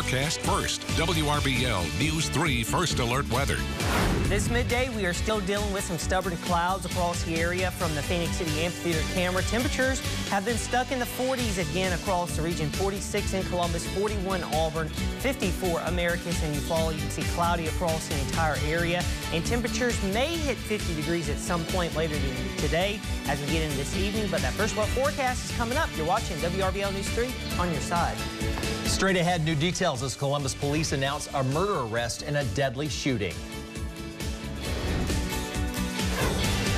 forecast first. WRBL News 3 First Alert Weather. This midday, we are still dealing with some stubborn clouds across the area from the Phoenix City Amphitheater camera. Temperatures have been stuck in the 40s again across the region. 46 in Columbus, 41 Auburn, 54 Americus and Eufaula. You can see cloudy across the entire area. And temperatures may hit 50 degrees at some point later today as we get into this evening. But that first look forecast is coming up. You're watching WRBL News 3 on your side. Straight ahead, new details as Columbus police announce a murder arrest in a deadly shooting.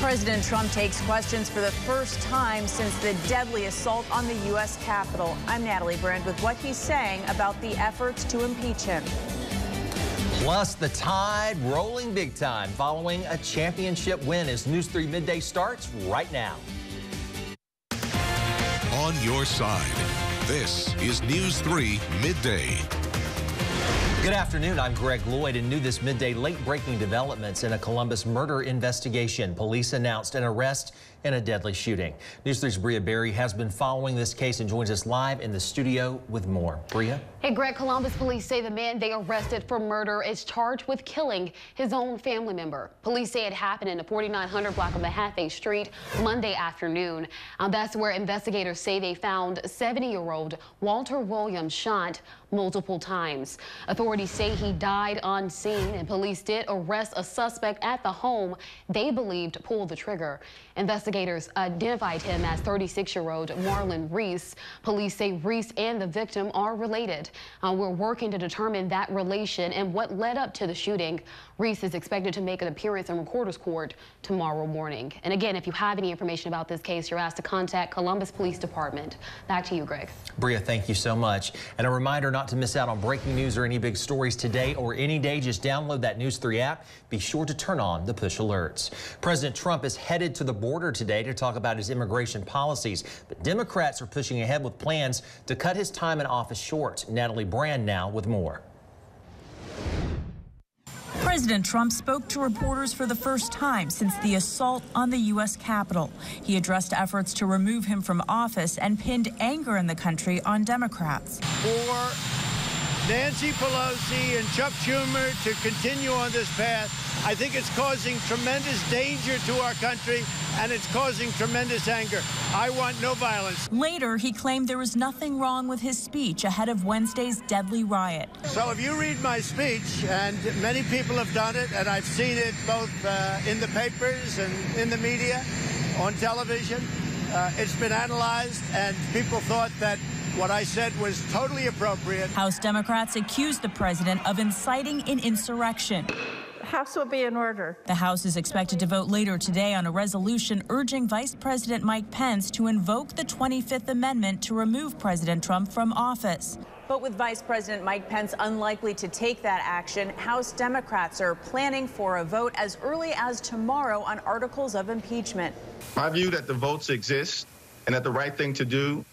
President Trump takes questions for the first time since the deadly assault on the U.S. Capitol. I'm Natalie Brand with what he's saying about the efforts to impeach him. Plus, the Tide rolling big time following a championship win as News 3 Midday starts right now. On your side, this is News 3 Midday. Good afternoon, I'm Greg Lloyd, and new this midday, late-breaking developments in a Columbus murder investigation. Police announced an arrest in a deadly shooting. News 3's Bria Berry has been following this case and joins us live in the studio with more. Bria? Hey, Greg, Columbus police say the man they arrested for murder is charged with killing his own family member. Police say it happened in the 4900 block of Mahaffey Street Monday afternoon. That's where investigators say they found 70-year-old Walter Williams shot multiple times. Authorities say he died on scene, and police did arrest a suspect at the home they believed pulled the trigger. Investigators identified him as 36-year-old Marlon Reese. Police say Reese and the victim are related. We're working to determine that relation and what led up to the shooting. Reese is expected to make an appearance in Recorder's Court tomorrow morning. And again, if you have any information about this case, you're asked to contact Columbus Police Department. Back to you, Greg. Bria, thank you so much. And a reminder not to miss out on breaking news or any big stories today or any day. Just download that News 3 app. Be sure to turn on the push alerts. President Trump is headed to the border today to talk about his immigration policies, but Democrats are pushing ahead with plans to cut his time in office short. Natalie Brand now with more. President Trump spoke to reporters for the first time since the assault on the U.S. Capitol. He addressed efforts to remove him from office and pinned anger in the country on Democrats. For Nancy Pelosi and Chuck Schumer to continue on this path, I think it's causing tremendous danger to our country, and it's causing tremendous anger. I want no violence. Later, he claimed there was nothing wrong with his speech ahead of Wednesday's deadly riot. So if you read my speech, and many people have done it, and I've seen it both in the papers and in the media, on television, it's been analyzed, and people thought that what I said was totally appropriate. House Democrats accused the president of inciting an insurrection. House will be in order. The House is expected to vote later today on a resolution urging Vice President Mike Pence to invoke the 25th Amendment to remove President Trump from office. But with Vice President Mike Pence unlikely to take that action, House Democrats are planning for a vote as early as tomorrow on articles of impeachment. I view that the votes exist and that the right thing to do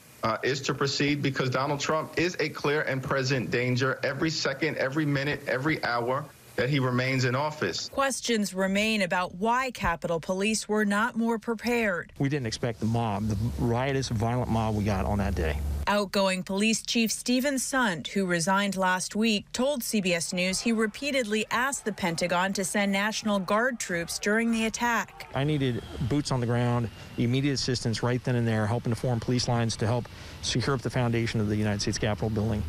is to proceed because Donald Trump is a clear and present danger every second, every minute, every hour that he remains in office. Questions remain about why Capitol Police were not more prepared. We didn't expect the mob, the riotous, violent mob we got on that day. Outgoing Police Chief Stephen Sund, who resigned last week, told CBS News he repeatedly asked the Pentagon to send National Guard troops during the attack. I needed boots on the ground, immediate assistance right then and there, helping to form police lines to help secure up the foundation of the United States Capitol building.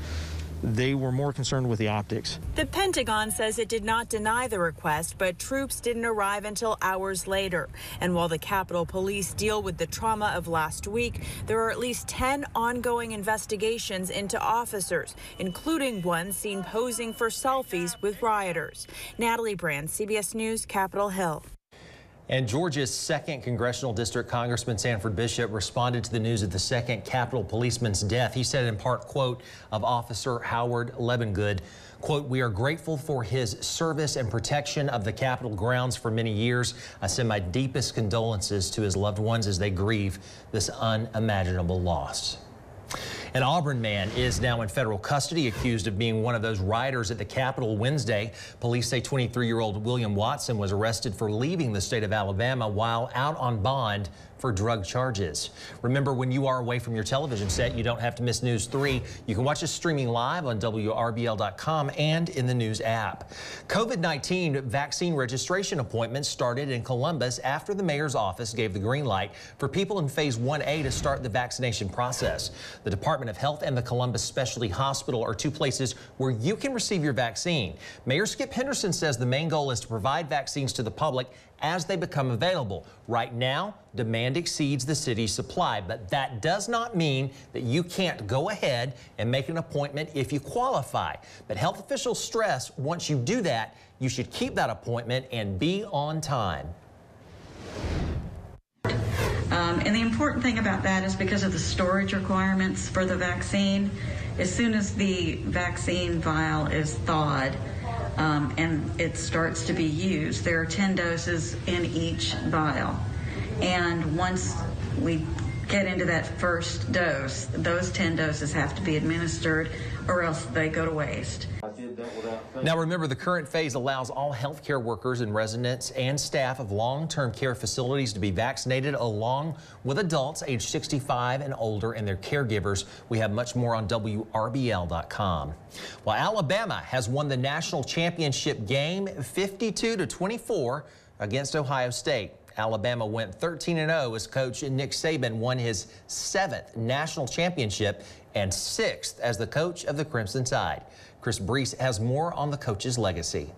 They were more concerned with the optics. The Pentagon says it did not deny the request, but troops didn't arrive until hours later. And while the Capitol Police deal with the trauma of last week, there are at least 10 ongoing investigations into officers, including one seen posing for selfies with rioters. Natalie Brand, CBS News, Capitol Hill. And Georgia's 2nd Congressional District Congressman Sanford Bishop responded to the news of the 2nd Capitol policeman's death. He said in part, quote, of Officer Howard Lebengood, quote, we are grateful for his service and protection of the Capitol grounds for many years. I send my deepest condolences to his loved ones as they grieve this unimaginable loss. An Auburn man is now in federal custody accused of being one of those rioters at the Capitol Wednesday. Police say 23-year-old William Watson was arrested for leaving the state of Alabama while out on bond for drug charges. Remember, when you are away from your television set, you don't have to miss News 3. You can watch us streaming live on WRBL.com and in the News app. COVID-19 vaccine registration appointments started in Columbus after the mayor's office gave the green light for people in Phase 1A to start the vaccination process. The Department of Health and the Columbus Specialty Hospital are two places where you can receive your vaccine. Mayor Skip Henderson says the main goal is to provide vaccines to the public as they become available. Right now, demand exceeds the city's supply, but that does not mean that you can't go ahead and make an appointment if you qualify. But health officials stress once you do that, you should keep that appointment and be on time. And the important thing about that is because of the storage requirements for the vaccine, as soon as the vaccine vial is thawed, and it starts to be used, there are 10 doses in each vial. And once we get into that first dose, those 10 doses have to be administered or else they go to waste. Now remember, the current phase allows all healthcare workers and residents and staff of long-term care facilities to be vaccinated along with adults age 65 and older and their caregivers. We have much more on WRBL.com. Well, Alabama has won the national championship game 52-24 against Ohio State. Alabama went 13-0 as coach Nick Saban won his 7th national championship and 6th as the coach of the Crimson Tide. Chris Brees has more on the coach's legacy.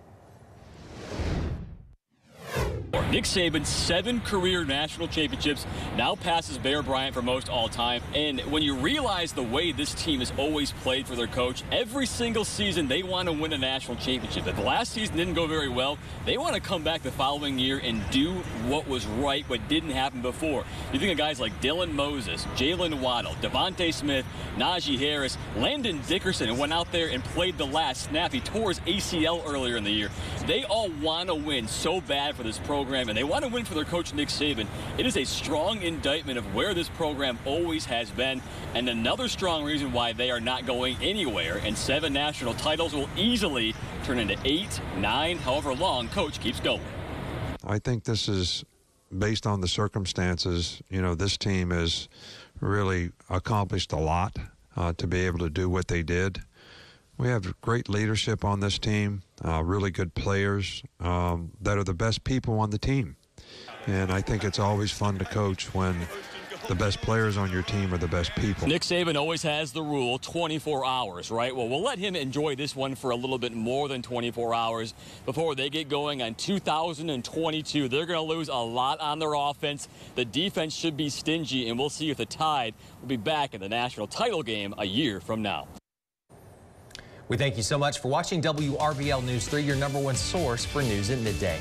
Nick Saban's 7 career national championships now passes Bear Bryant for most all time. And when you realize the way this team has always played for their coach, every single season they want to win a national championship. If the last season didn't go very well, they want to come back the following year and do what was right, what didn't happen before. You think of guys like Dylan Moses, Jalen Waddle, Devontae Smith, Najee Harris, Landon Dickerson, who went out there and played the last snap. He tore his ACL earlier in the year. They all want to win so bad for this program, and they want to win for their coach, Nick Saban. It is a strong indictment of where this program always has been, and another strong reason why they are not going anywhere. And 7 national titles will easily turn into 8, 9, however long Coach keeps going. I think this is based on the circumstances. You know, this team has really accomplished a lot to be able to do what they did. We have great leadership on this team, really good players that are the best people on the team. And I think it's always fun to coach when the best players on your team are the best people. Nick Saban always has the rule 24 hours, right? Well, we'll let him enjoy this one for a little bit more than 24 hours before they get going on 2022. They're going to lose a lot on their offense. The defense should be stingy, and we'll see if the Tide will be back in the national title game a year from now. We thank you so much for watching WRBL News 3, your #1 source for news at midday.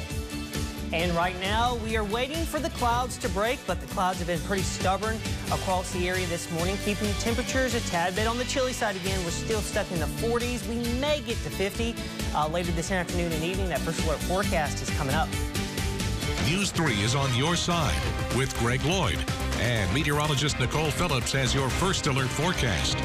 And right now, we are waiting for the clouds to break, but the clouds have been pretty stubborn across the area this morning, keeping temperatures a tad bit on the chilly side again. We're still stuck in the 40s. We may get to 50 later this afternoon and evening. That first alert forecast is coming up. News 3 is on your side with Greg Lloyd. And meteorologist Nicole Phillips has your first alert forecast.